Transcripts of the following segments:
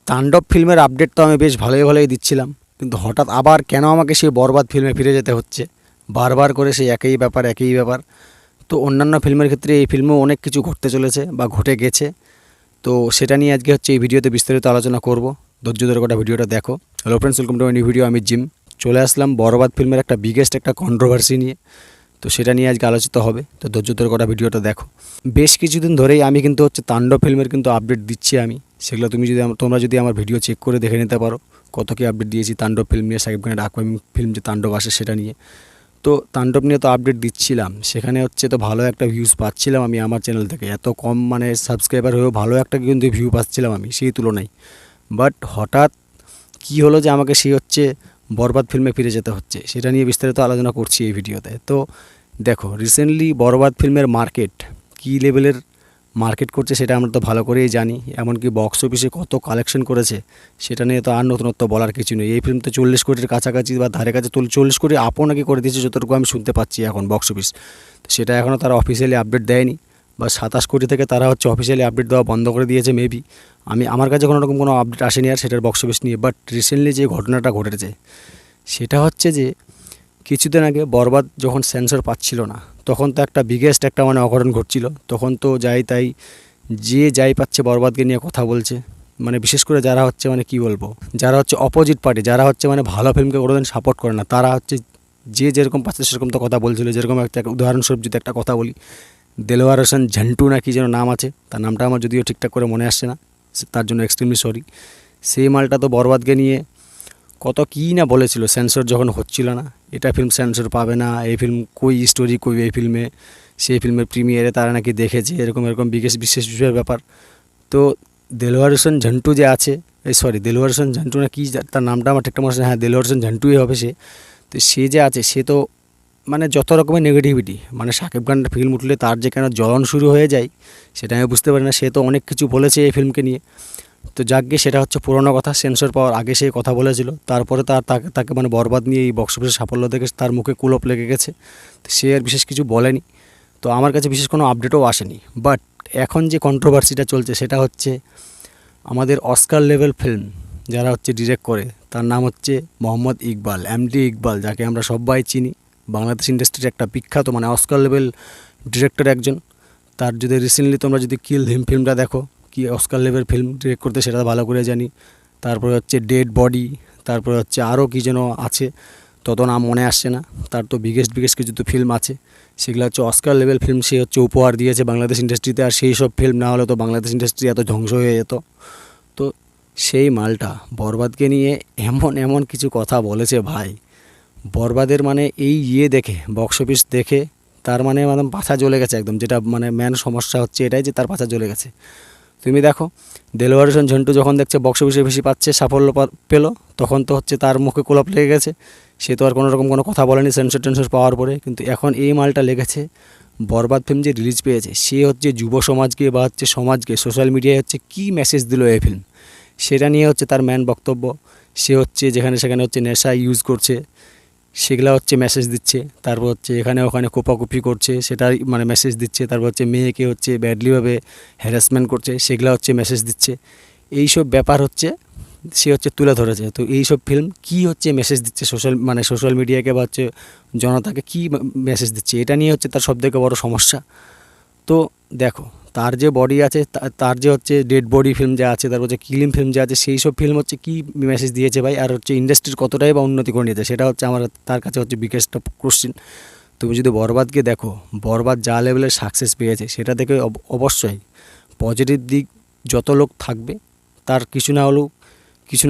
তাণ্ডব ফিল্মের আপডেট তো আমি বেশ ভালোই দিচ্ছিলাম, কিন্তু হঠাৎ আবার কেন আমাকে সেই বরবাদ ফিল্মে ফিরে যেতে হচ্ছে বারবার করে, সেই একই ব্যাপার। তো অন্যান্য ফিল্মের ক্ষেত্রে এই ফিল্মেও অনেক কিছু ঘটতে চলেছে বা ঘটে গেছে। তো সেটা নিয়ে আজকে হচ্ছে এই ভিডিওতে বিস্তারিত আলোচনা করব। ধৈর্য ধরে গোটা ভিডিওটা দেখো। Hello friends, welcome to my new video. আমি জিম চলে আসলাম বরবাদ ফিল্মের একটা বিগেস্ট একটা কন্ট্রোভার্সি নিয়ে। তো সেটা নিয়ে আজকে আলোচিত হবে। তো ধৈর্য ধরে গোটা ভিডিওটা দেখো। বেশ কিছুদিন ধরেই আমি কিন্তু হচ্ছে তাণ্ডব ফিল্মের কিন্তু আপডেট দিচ্ছি আমি। সেগুলো তোমরা যদি আমার ভিডিও চেক করে দেখে নিতে পারো, কত কী আপডেট দিয়েছি তাণ্ডব ফিল্ম নিয়ে, শাকিব খানের আপকামিং ফিল্ম যে তাণ্ডব আসে সেটা নিয়ে। তো তাণ্ডব নিয়ে তো আপডেট দিচ্ছিলাম, সেখানে হচ্ছে তো ভালো একটা ভিউজ পাচ্ছিলাম আমি আমার চ্যানেল থেকে। এত কম মানে সাবস্ক্রাইবার হয়েও ভালো একটা কিন্তু ভিউ পাচ্ছিলাম আমি সেই তুলনায়। বাট হঠাৎ কী হলো যে আমাকে সেই হচ্ছে বরবাদ ফিল্মে ফিরে যেতে হচ্ছে, সেটা নিয়ে বিস্তারিত আলোচনা করছি এই ভিডিওতে। তো দেখো, রিসেন্টলি বরবাদ ফিল্মের মার্কেট কী লেভেলের মার্কেট করছে সেটা আমরা তো ভালো করেই জানি। এমনকি বক্স অফিসে কত কালেকশন করেছে সেটা নিয়ে তো আর নতুনত্ব বলার কিছু নেই। এই ফিল্ম তো 40 কোটির কাছাকাছি বা ধারে কাছে 40 কোটি আপও নাকি করে দিয়েছে, যতটুকু আমি শুনতে পাচ্ছি এখন বক্স অফিস। তো সেটা এখনও তারা অফিসিয়ালি আপডেট দেয়নি, বা 27 কোটি থেকে তারা হচ্ছে অফিসিয়ালি আপডেট দেওয়া বন্ধ করে দিয়েছে মেবি। আমার কাছে কোনো রকম কোনো আপডেট আসেনি আর সেটার বক্স অফিস নিয়ে। বাট রিসেন্টলি যে ঘটনাটা ঘটেছে সেটা হচ্ছে যে কিছুদিন আগে বরবাদ যখন সেন্সর পাচ্ছিল না, তখন তো একটা বিগেস্ট একটা মানে অঘটন ঘটছিল। তখন তো যাই পাচ্ছে বরবাদকে নিয়ে কথা বলছে। মানে বিশেষ করে যারা হচ্ছে মানে কি বলবো, যারা হচ্ছে অপোজিট পার্টি, যারা হচ্ছে মানে ভালো ফিল্মকে কোনোদিন সাপোর্ট করে না, তারা হচ্ছে যে যেরকম পাচ্ছে সেরকম তো কথা বলছিল। যেরকম একটা উদাহরণস্বরূপ যদি একটা কথা বলি, দেলোয়ার হোসেন ঝন্টু না কি যেন নাম আছে, তার নামটা আমার যদিও ঠিকঠাক করে মনে আসছে না, তার জন্য এক্সট্রিমলি সরি। সেই মালটা তো বরবাদকে নিয়ে কত কী না বলেছিল সেন্সর যখন হচ্ছিল না, এটা ফিল্ম সেন্সর পাবে না, এই ফিল্ম কই স্টোরি কই এই ফিল্মে, সেই ফিল্মের প্রিমিয়ারে তারা নাকি দেখেছে, এরকম বিশেষ ব্যাপার। তো দেলোয়ার হোসেন ঝন্টু যে আছে, দেলোয়ার হোসেন ঝন্টু না কি তার নামটা আমার ঠিকঠাক মনে হচ্ছে, হ্যাঁ দেলোয়ার হোসেন ঝন্টুই হবে সে। তো সে যে আছে সে তো মানে যত রকমের নেগেটিভিটি, মানে শাকিব খানের ফিল্ম উঠলে তার যে কেন জ্বলন শুরু হয়ে যায় সেটা আমি বুঝতে পারি না। সে তো অনেক কিছু বলেছে এই ফিল্মকে নিয়ে। তো যাকগে, সেটা হচ্ছে পুরোনো কথা, সেন্সর পাওয়ার আগে সে কথা বলেছিল। তারপরে তাকে মানে বরবাদ নিয়ে এই বক্স অফিসের সাফল্য দেখে তার মুখে কুলপ লেগে গেছে। তো সে আর বিশেষ কিছু বলেনি। তো আমার কাছে বিশেষ কোনো আপডেটও আসেনি। বাট এখন যে কন্ট্রোভার্সিটা চলছে সেটা হচ্ছে আমাদের অস্কার লেভেল ফিল্ম যারা হচ্ছে ডিরেক্ট করে, তার নাম হচ্ছে মোহাম্মদ ইকবাল, এমডি ইকবাল, যাকে আমরা সবাই চিনি। বাংলাদেশ ইন্ডাস্ট্রির একটা বিখ্যাত মানে অস্কার লেভেল ডিরেক্টর একজন। তার যদি রিসেন্টলি তোমরা যদি কিল হিম ফিল্মটা দেখো, কি অস্কার লেভেল ফিল্ম ডিরেক্ট করতে সেটা ভালো করে জানি। তারপরে হচ্ছে ডেড বডি, তারপরে হচ্ছে আরও কী যেন আছে, তত নাম মনে আসছে না। তার তো বিগেস্ট কিছু তো ফিল্ম আছে, সেগুলো হচ্ছে অস্কার লেভেল ফিল্ম সে হচ্ছে উপহার দিয়েছে বাংলাদেশ ইন্ডাস্ট্রিতে। আর সেই সব ফিল্ম না হলে তো বাংলাদেশ ইন্ডাস্ট্রি এত ধ্বংস হয়ে যেত। তো সেই মালটা বরবাদকে নিয়ে এমন কিছু কথা বলেছে ভাই। বরবাদের মানে এই দেখে, বক্স অফিস দেখে তার মানে পাছা জ্বলে গেছে একদম। যেটা মানে মেন সমস্যা হচ্ছে এটাই যে তার পাছা জ্বলে গেছে। তুমি দেখো, দেলোয়ার হোসেন ঝন্টু যখন দেখছে বক্স অফিসে বেশি পাচ্ছে, সাফল্য পেলো, তখন তো হচ্ছে তার মুখে কোলাপ লেগে গেছে। সে তো আর কোনো রকম কোনো কথা বলেনি সেন্সর পাওয়ার পরে। কিন্তু এখন এই মালটা লেগেছে বরবাদ ফিল্ম যে রিলিজ পেয়েছে, সে হচ্ছে যুব সমাজকে বা হচ্ছে সমাজকে সোশ্যাল মিডিয়ায় হচ্ছে কী মেসেজ দিল এই ফিল্ম, সেটা নিয়ে হচ্ছে তার মেন বক্তব্য। সে হচ্ছে যেখানে সেখানে হচ্ছে নেশা ইউজ করছে, সেগুলা হচ্ছে মেসেজ দিচ্ছে। তারপর হচ্ছে এখানে ওখানে কোপাকুপি করছে, সেটাই মানে মেসেজ দিচ্ছে। তারপর হচ্ছে মেয়েকে হচ্ছে ব্যাডলিভাবে হ্যারাসমেন্ট করছে, সেগুলা হচ্ছে মেসেজ দিচ্ছে। এইসব ব্যাপার হচ্ছে সে হচ্ছে তুলে ধরেছে। তো এইসব ফিল্ম কী হচ্ছে মেসেজ দিচ্ছে সোশ্যাল মিডিয়াকে বা হচ্ছে জনতাকে কী মেসেজ দিচ্ছে, এটা নিয়ে হচ্ছে তার সবথেকে বড় সমস্যা। তো দেখো, তার যে বডি আছে, তার যে হচ্ছে ডেড বডি ফিল্ম যা আছে, তারপর হচ্ছে কিলিং ফিল্ম যা আছে, সেই সব ফিল্ম হচ্ছে কী মেসেজ দিয়েছে ভাই, আর হচ্ছে ইন্ডাস্ট্রির কতটাই বা উন্নতি করে নিয়েছে, সেটা হচ্ছে আমার তার কাছে হচ্ছে বিগেস্ট কোশ্চেন। তুমি যদি বরবাদকে দেখো, বরবাদ যা লেভেলের সাকসেস পেয়েছে সেটা দেখে অবশ্যই পজিটিভ দিক যত লোক থাকবে, তার কিছু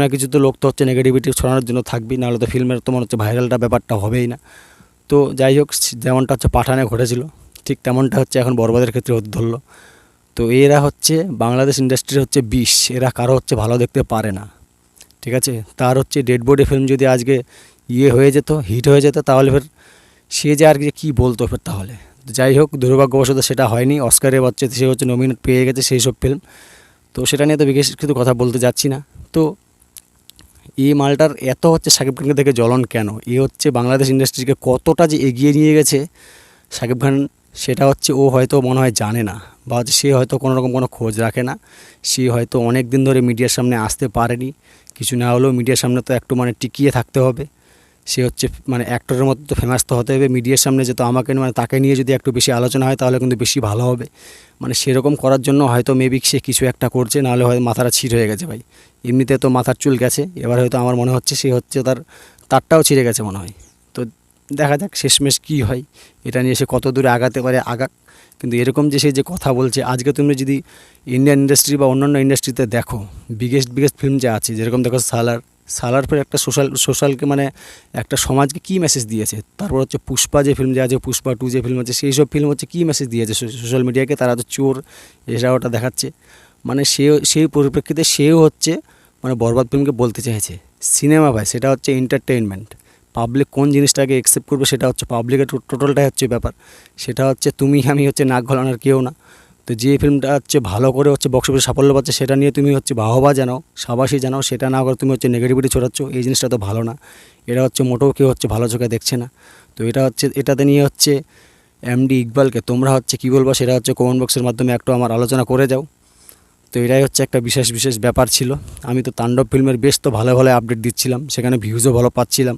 না কিছু তো লোক তো হচ্ছে নেগেটিভিটি ছড়ানোর জন্য থাকবেই, নাহলে তো ফিল্মের তোমার হচ্ছে ভাইরালটা ব্যাপারটা হবেই না। তো যাই হোক, যেমনটা হচ্ছে পাঠানে ঘটেছিল ঠিক তেমনটা হচ্ছে এখন বরবাদের ক্ষেত্রে হতে ধরলো। তো এরা হচ্ছে বাংলাদেশ ইন্ডাস্ট্রির হচ্ছে বিষ, এরা কারো হচ্ছে ভালো দেখতে পারে না, ঠিক আছে। তার হচ্ছে ডেড বডি ফিল্ম যদি আজকে হয়ে যেত, হিট হয়ে যেত, তাহলে ফের সে যে আর কি বলতো ফের তাহলে। যাই হোক, দুর্ভাগ্যবশত সেটা হয়নি। অস্কারে হচ্ছে সে হচ্ছে নমিনেট পেয়ে গেছে সেই সব ফিল্ম। তো সেটা নিয়ে তো বিশেষ কিছু কথা বলতে যাচ্ছি না। তো এই মালটার এত হচ্ছে শাকিব খানকে দেখে জ্বলন কেন, হচ্ছে বাংলাদেশ ইন্ডাস্ট্রিকে কতটা যে এগিয়ে নিয়ে গেছে শাকিব খান, সেটা হচ্ছে ও হয়তো মনে হয় জানে না। বা হচ্ছে সে হয়তো কোনো রকম কোনো খোঁজ রাখে না, সে হয়তো অনেক দিন ধরে মিডিয়ার সামনে আসতে পারেনি, কিছু না হলেও মিডিয়ার সামনে তো একটু মানে টিকিয়ে থাকতে হবে, সে হচ্ছে মানে অ্যাক্টরের মতো তো ফেমাস তো হতে হবে মিডিয়ার সামনে, যে তো আমাকে মানে তাকে নিয়ে যদি একটু বেশি আলোচনা হয় তাহলে কিন্তু বেশি ভালো হবে, মানে সেরকম করার জন্য হয়তো মেবি সে কিছু একটা করছে, নাহলে হয়তো মাথাটা ছিঁড়ে হয়ে গেছে ভাই, এমনিতে তো মাথার চুল গেছে, এবার হয়তো আমার মনে হচ্ছে সে হচ্ছে তারটাও ছিঁড়ে গেছে মনে হয়। তো দেখা যাক শেষমেশ কী হয়, এটা নিয়ে সে কত দূরে আগাতে পারে আগাক। কিন্তু এরকম যে সে যে কথা বলছে, আজকে তুমি যদি ইন্ডিয়ান ইন্ডাস্ট্রি বা অন্যান্য ইন্ডাস্ট্রিতে দেখো, বিগেস্ট ফিল্ম যে আছে, যেরকম দেখো সালার পরে একটা সোশ্যালকে মানে একটা সমাজকে কী মেসেজ দিয়েছে, তারপর হচ্ছে পুষ্পা যে ফিল্ম যে আছে, পুষ্পা 2 যে ফিল্ম আছে, সেই সব ফিল্ম হচ্ছে কী মেসেজ দিয়েছে সোশ্যাল মিডিয়াকে, তারা তো চোর এসা ওটা দেখাচ্ছে, মানে সেই পরিপ্রেক্ষিতে সেও হচ্ছে মানে বরবাদ ফিল্মকে বলতে চাইছে সিনেমা ভাই, সেটা হচ্ছে এন্টারটেইনমেন্ট, পাবলিক কোন জিনিসটাকে অ্যাকসেপ্ট করবে সেটা হচ্ছে পাবলিকের টোটালটাই হচ্ছে ব্যাপার, সেটা হচ্ছে তুমি আমি হচ্ছে নাক গলানোর কেউ না। তো যে ফিল্মটা হচ্ছে ভালো করে হচ্ছে বক্স অফিসে সাফল্য পাচ্ছে সেটা নিয়ে তুমি হচ্ছে বাহবা জানাও, সাবাসী জানাও, সেটা না করে তুমি হচ্ছে নেগেটিভিটি ছড়াচ্ছ, এই জিনিসটা তো ভালো না, এটা হচ্ছে মোটেও কেউ হচ্ছে ভালো চোখে দেখছে না। তো এটাতে নিয়ে হচ্ছে এমডি ইকবালকে তোমরা হচ্ছে কী বলবো, সেটা হচ্ছে কমেন্ট বক্সের মাধ্যমে একটু আমার আলোচনা করে যাও। তো এটাই হচ্ছে একটা বিশেষ ব্যাপার ছিল। আমি তো তাণ্ডব ফিল্মের বেশ তো ভালো আপডেট দিচ্ছিলাম, সেখানে ভিউজও ভালো পাচ্ছিলাম,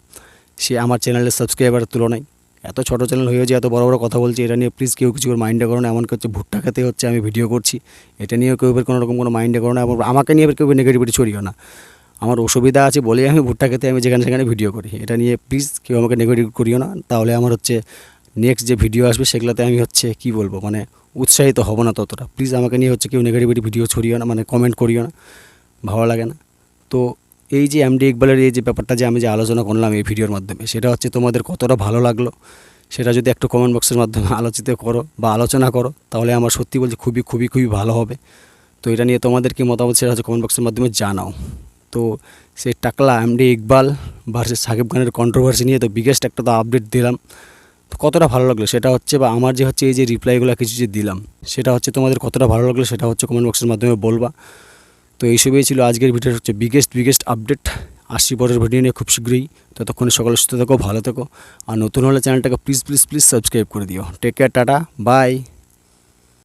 সে আমার চ্যানেলের সাবস্ক্রাইবারের তুলনায়। এত ছোটো চ্যানেল হয়ে যে এত বড় কথা বলছি, এটা নিয়ে প্লিজ কেউ কিছু মাইন্ডে করো না, এমনকি হচ্ছে ভুট্টা খেতে হচ্ছে আমি ভিডিও করছি, এটা নিয়েও কেউ কোনো রকম কোনো মাইন্ডে করো না, এবং আমাকে নিয়ে কেউ নেগেটিভিটি ছড়িও না, আমার অসুবিধা আছে বলেই আমি ভুট্টা খেতে আমি যেখানে সেখানে ভিডিও করি, এটা নিয়ে প্লিজ কেউ আমাকে নেগেটিভ করিও না, তাহলে আমার হচ্ছে নেক্সট যে ভিডিও আসবে সেগুলোতে আমি হচ্ছে কী বলবো মানে উৎসাহিত হব না ততটা। প্লিজ আমাকে নিয়ে হচ্ছে কেউ নেগেটিভিটি ভিডিও ছড়িও না, মানে কমেন্ট করিও না, ভালো লাগে না। তো এই যে এমডি ইকবালের এই যে ব্যাপারটা যে আমি যে আলোচনা করলাম এই ভিডিওর মাধ্যমে, সেটা হচ্ছে তোমাদের কতটা ভালো লাগলো সেটা যদি একটু কমেন্ট বক্সের মাধ্যমে আলোচিত করো বা আলোচনা করো, তাহলে আমার সত্যি বলছি খুবই ভালো হবে। তো এটা নিয়ে তোমাদের কি মতামত সেটা হচ্ছে কমেন্ট বক্সের মাধ্যমে জানাও। তো সেই টাকলা এমডি ইকবাল ভার্সেস সাকিব খানের কন্ট্রোভার্সি নিয়ে তো বিগেস্ট একটা তো আপডেট দিলাম, তো কতটা ভালো লাগলো সেটা হচ্ছে, বা আমার যে হচ্ছে এই যে রিপ্লাইগুলো কিছু যে দিলাম সেটা হচ্ছে তোমাদের কতটা ভালো লাগলো সেটা হচ্ছে কমেন্ট বক্সের মাধ্যমে বলবা। তো এইসবই ছিল আজকের ভিডিওর হচ্ছে বিগেস্ট আপডেট। আসছি পরের ভিডিও নিয়ে খুব শীঘ্রই, ততক্ষণে সকলে সুস্থ থেকো, ভালো থেকো, আর নতুন হলে চ্যানেলটাকে প্লিজ সাবস্ক্রাইব করে দিও। Take care, tata, by.